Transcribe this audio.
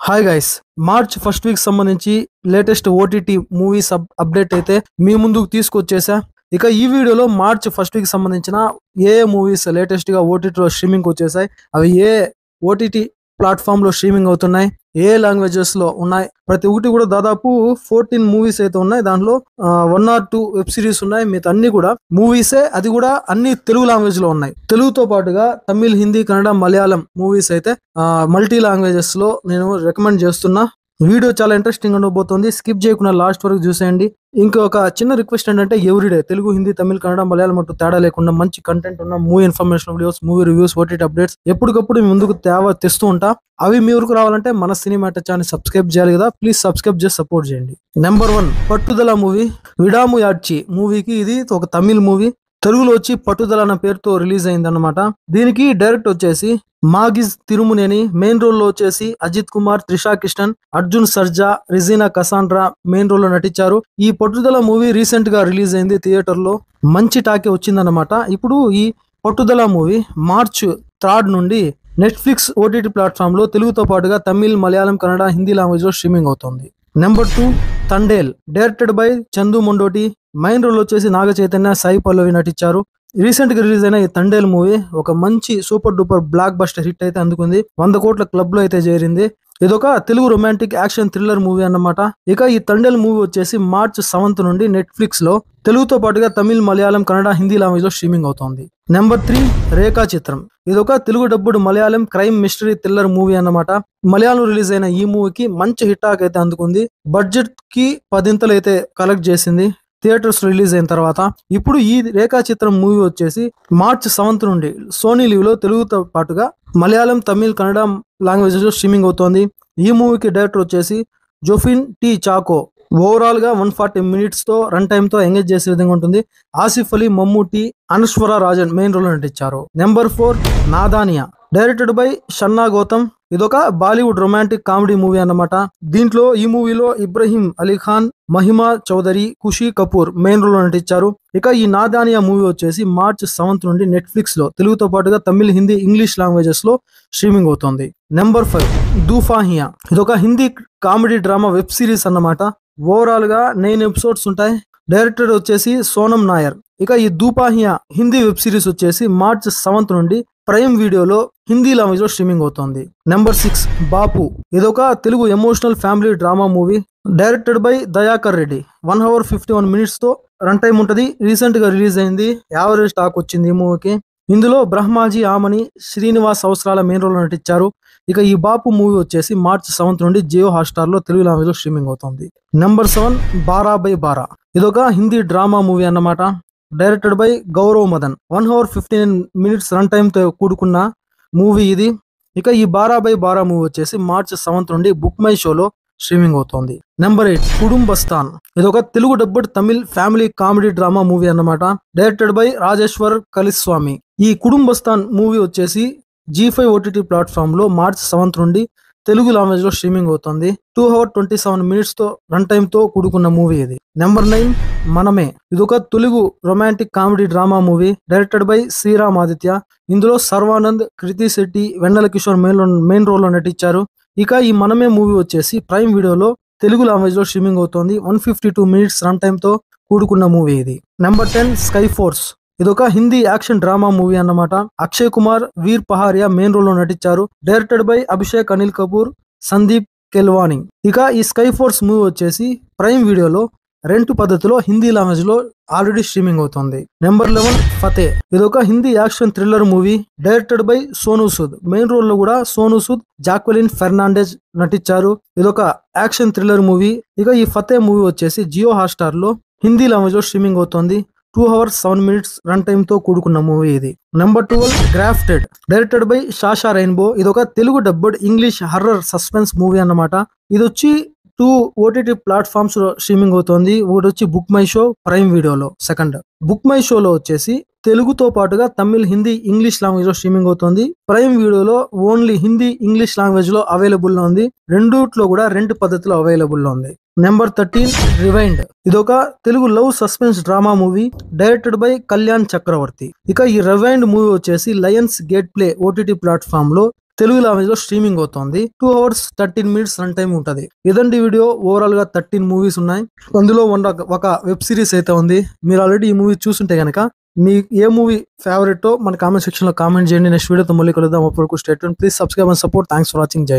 Hi guys, March first week సంబంధించి latest OTT movies update అయితే మీ ముందుకు తీసుకొచ్చేసా. ఇక ఈ వీడియోలో మార్చ్ ఫస్ట్ వీక్ సంబంధించిన ఏ మూవీస్ లేటెస్ట్ గా ఓటీటీలో స్ట్రీమింగ్ వచ్చేసాయి, అవి ఏ ఓటీటీ ప్లాట్ఫామ్ లో స్ట్రీమింగ్ అవుతున్నాయి, ఏ లాంగ్వేజెస్ లో ఉన్నాయి, ప్రతి ఒక్కటి కూడా దాదాపు 14 మూవీస్ అయితే ఉన్నాయి. దాంట్లో 1 or 2 వెబ్ సిరీస్ ఉన్నాయి. మిగతా అన్ని కూడా మూవీసే, అది కూడా అన్ని తెలుగు లాంగ్వేజ్ లో ఉన్నాయి. తెలుగుతో పాటుగా తమిళ్, హిందీ, కన్నడ, మలయాళం మూవీస్ అయితే మల్టీ లాంగ్వేజెస్ లో నేను రికమెండ్ చేస్తున్నా. వీడియో చాలా ఇంట్రెస్టింగ్ ఉండబోతుంది, స్కిప్ చేయకుండా లాస్ట్ వరకు చూసేయండి. ఇంకొక చిన్న రిక్వెస్ట్ ఏంటంటే, ఎవ్రీడే తెలుగు, హిందీ, తమిళ్, కన్నడ, మలయాళం అంటూ తేడా లేకుండా మంచి కంటెంట్ ఉన్న movie information videos, movie reviews, OTT updates ఎప్పటికప్పుడు మీ ముందుకు తెస్తూ ఉంటా. అవి మీ వరకు రావాలంటే మన సినిమా ఛానల్ సబ్స్క్రైబ్ చేయాలి కదా, ప్లీజ్ సబ్స్క్రైబ్ చేసి సపోర్ట్ చేయండి. నెంబర్ 1 పట్టుదల మూవీ. విడాము యాడ్చి మూవీకి ఇది ఒక తమిళ్ మూవీ, తెలుగులో వచ్చి పట్టుదల అన్న పేరుతో రిలీజ్ అయింది అనమాట. దీనికి డైరెక్ట్ వచ్చేసి మాగిజ్ తిరుమునేని, మెయిన్ రోల్ లో వచ్చేసి అజిత్ కుమార్, త్రిషా కృష్ణన్, అర్జున్ సర్జా, రిజీనా కసాండ్రా మెయిన్ రోల్ లో నటించారు. ఈ పట్టుదల మూవీ రీసెంట్ గా రిలీజ్ అయింది, థియేటర్ లో మంచి టాకే వచ్చిందన్నమాట. ఇప్పుడు ఈ పట్టుదల మూవీ మార్చ్ 3 నుండి నెట్ఫ్లిక్స్ ఓటీటీ ప్లాట్ఫామ్ లో తెలుగుతో పాటుగా తమిళ్, మలయాళం, కన్నడ, హిందీ లాంగ్వేజ్ లో స్ట్రీమింగ్ అవుతుంది. Number 2 Thandel, directed by Chandoo Mondeti, main role వచ్చేసి నాగ చైతన్య, సాయి పల్లవి నటించారు. రీసెంట్ గా రిలీజ్ అయిన ఈ తండేల్ మూవీ ఒక మంచి super duper block buster hit అయితే అందుకుంది. 100 కోట్ల క్లబ్ లో అయితే చేరింది. ఇదొక Telugu romantic action thriller movie అన్నమాట. ఇక ఈ తండేల్ మూవీ వచ్చేసి మార్చ్ 7 నుండి నెట్ఫ్లిక్స్ లో తెలుగుతో పాటుగా తమిళ్, మలయాళం, కన్నడ, హిందీ లాంగ్వేజ్ లో స్ట్రీమింగ్ అవుతోంది. Number 3 Rekhachithram. ఇదొక Telugu dubbed Malayalam crime mystery thriller movie అన్నమాట. మలయాళం రిలీజ్ అయిన ఈ మూవీకి మంచి హిట్ టాక్ అయితే అందుకుంది. బడ్జెట్ కి 10 అయితే కలెక్ట్ చేసింది థియేటర్స్ రిలీజ్ అయిన తర్వాత. ఇప్పుడు ఈ రేఖా చిత్రం మూవీ వచ్చేసి మార్చ్ 7 నుండి సోనీ లీవ్ లో తెలుగుతో పాటుగా మలయాళం, తమిళ్, కన్నడ లాంగ్వేజెస్ లో స్ట్రీమింగ్ అవుతోంది. ఈ మూవీకి డైరెక్టర్ వచ్చేసి జోఫిన్ టి చాకో. ఓవరాల్ గా 140 minutes తో రన్ టైమ్ తో ఎంగేజ్ చేసే విధంగా ఉంటుంది. ఆసిఫ్ అలీ, మమ్ముటి, అనశ్వర రాజన్ మెయిన్ రోల్ నటించారు. Number 4 Nadaaniyan, directed by Shauna Gautam. ఇదొక బాలీవుడ్ రొమాంటిక్ కామెడీ మూవీ అన్నమాట. దీంట్లో ఈ మూవీలో ఇబ్రహీం అలీ ఖాన్, మహిమా చౌదరి, ఖుషీ కపూర్ మెయిన్ రోల్ నటించారు. ఇక ఈ నాదానియా మూవీ వచ్చేసి మార్చ్ 7 నుండి నెట్ఫ్లిక్స్ లో తెలుగుతో పాటుగా తమిళ్, హిందీ, ఇంగ్లీష్ లాంగ్వేజెస్ లో స్ట్రీమింగ్ అవుతుంది. నెంబర్ 5 దూఫాహియా. ఇదొక Hindi comedy drama web series అన్నమాట. ఓవరాల్ గా 9 ఎపిసోడ్స్ ఉంటాయి. డైరెక్టర్ వచ్చేసి సోనం నాయర్. ఇక ఈ దూపాహియా హిందీ వెబ్ సిరీస్ వచ్చేసి మార్చ్ 7 నుండి ప్రైమ్ వీడియోలో హిందీ లాంగ్వేజ్ లో స్ట్రీమింగ్ అవుతోంది. నెంబర్ 6 బాపు. ఇదొక Telugu emotional family drama movie, directed by Dayakar Reddy. 1 hour 51 minutes తో రన్ టైం ఉంటది. రీసెంట్ గా రిలీజ్ అయింది, యావరేజ్ టాక్ వచ్చింది ఈ మూవీకి. ఇందులో బ్రహ్మాజీ ఆమని, శ్రీనివాస్ అవసరాల మెయిన్ రోల్ నటించారు. ఇక ఈ బాపు మూవీ వచ్చేసి మార్చ్ 7 నుండి జియో హాట్స్టార్ లో తెలుగు లాంగ్వేజ్ లో స్ట్రీమింగ్ అవుతుంది. Number 7 Baaraa by Baaraa. ఇదొక హిందీ డ్రామా మూవీ అన్నమాట. Directed by Gaurav Madan. 1 hour 59 minutes run time తో కూడుకున్న మూవీ ఇది. ఇక ఈ బారా బై బారా మూవీ వచ్చేసి మార్చ్ 7 నుండి బుక్ మై షోలో స్ట్రీమింగ్ అవుతోంది. నెంబర్ 8 కుటుంబస్థాన్. ఇదొక Telugu dubbed Tamil family comedy drama movie అన్నమాట. Directed by Rajeshwar Kaliswamy. ఈ కుటుంబస్థాన్ మూవీ వచ్చేసి G5 ఓటీటీ ప్లాట్ఫామ్ లో మార్చ్ 7 నుండి తెలుగు లాంగ్వేజ్ లో స్ట్రీమింగ్ అవుతుంది. 2 hour 27 minutes తో రన్ టైమ్ తో కూడుకున్న మూవీ ఇది. నెంబర్ 9 మనమే. ఇదొక Telugu romantic comedy drama movie, directed by Sriram Aditya. ఇందులో సర్వానంద్, కృతి శెట్టి, వెన్నెల కిషోర్ మెయిన్ రోల్ లో నటించారు. ఇక ఈ మనమే మూవీ వచ్చేసి ప్రైమ్ వీడియోలో తెలుగు లాంగ్వేజ్ లో స్ట్రీమింగ్ అవుతోంది. 152 minutes రన్ టైమ్ తో కూడుకున్న మూవీ ఇది. Number 10 sky force. ఇదొక హిందీ యాక్షన్ డ్రామా మూవీ అన్నమాట. అక్షయ్ కుమార్, వీర్ పహారియా మెయిన్ రోల్ లో నటించారు. Directed by Abhishek Anil Kapoor, Sandeep Kelwani. ఇక ఈ స్కై ఫోర్స్ మూవీ వచ్చేసి ప్రైమ్ వీడియోలో రెంట్ పద్ధతిలో హిందీ లాంగ్వేజ్ లో ఆల్రెడీ స్ట్రీమింగ్ అవుతుంది. నెంబర్ 11 ఫతే. ఇదొక Hindi action thriller movie, directed by Sonu Sood. Main role లో కూడా సోనూ సూద్, జాక్వెలిన్ ఫెర్నాండెజ్ నటించారు. ఇదొక యాక్షన్ థ్రిల్లర్ మూవీ. ఇక ఈ ఫతే మూవీ వచ్చేసి జియో హాట్స్టార్ లో హిందీ లాంగ్వేజ్ లో స్ట్రీమింగ్ అవుతుంది. 2 hours 7 minutes రన్ టైమ్ తో కూడుకున్న మూవీ ఇది. Number 12 grafted, directed by Sasha Rainbow. ఇదొక Telugu dubbed English horror suspense movie అన్నమాట. ఇది వచ్చి 2 ఓటీటీ ప్లాట్ఫామ్స్ లో స్ట్రీమింగ్ అవుతోంది. ఒకటి వచ్చి బుక్ మై షో, ప్రైమ్ వీడియోలో. సెకండ్ బుక్ మై షోలో వచ్చేసి తెలుగుతో పాటుగా తమిళ్, హిందీ, ఇంగ్లీష్ లాంగ్వేజ్ లో స్ట్రీమింగ్ అవుతుంది. ప్రైమ్ వీడియోలో ఓన్లీ హిందీ, ఇంగ్లీష్ లాంగ్వేజ్ లో అవైలబుల్ లో ఉంది. రెండిట్లో కూడా రెంట్ పద్ధతిలో అవైలబుల్ లో ఉంది. Number 13 rewind. ఇదొక Telugu love suspense drama movie, directed by Kalyan Chakravarthy. ఇక ఈ రివైండ్ మూవీ వచ్చేసి Lionsgate play OTT platform లో తెలుగు లాంగ్వేజ్ లో స్ట్రీమింగ్ అవుతుంది. 2 hours 13 minutes రన్ టైం ఉంటది. ఇదండి వీడియో. ఓవరాల్ గా 13 మూవీస్ ఉన్నాయి. అందులో ఒక వెబ్ సిరీస్ అయితే ఉంది. మీరు ఆల్రెడీ ఈ మూవీ చూసుంటే గనక మీ ఏ మూవీ ఫేవరెట్ మన కామెంట్ సెక్షన్ లో కామెంట్ చేయండి. నెక్స్ట్ వీడియోతో మళ్ళీ కలుద్దాం. అప్పటివరకు stay tuned. Please subscribe and support. Thanks for watching. జై